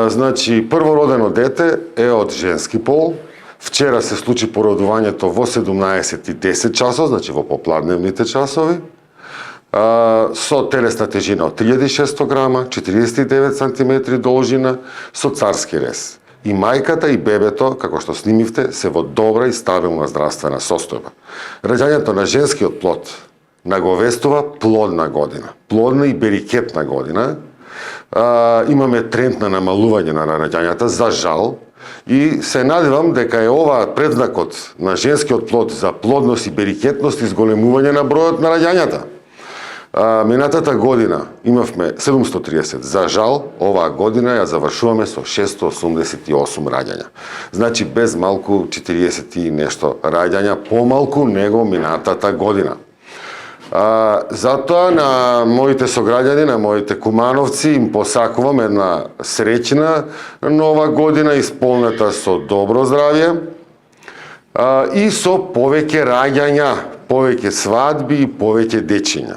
Значи, првородено дете е од женски пол. Вчера се случи породувањето во 17:10 часот, значи во попладневните часови, со телесна тежина од 3600 грама, 49 сантиметри должина, со царски рез. И мајката и бебето, како што снимивте, се во добра и стабилна здравствена состојба. Раѓањето на женскиот плод наговестува плодна година, плодна и берикетна година. Имаме тренд на намалување на раѓањата, за жал, и се надевам дека е ова предзнакот на женскиот плод за плодност и берикетност и зголемување на бројот на раѓањата. Минатата година имавме 730. За жал, оваа година ја завршуваме со 688 раѓања. Значи, без малку 40 и нешто раѓања, помалку него минатата година. Затоа на моите сограѓани, на моите кумановци, им посакувам една среќна нова година, исполнета со добро здравје и со повеќе раѓања, повеќе свадби и повеќе дечиња.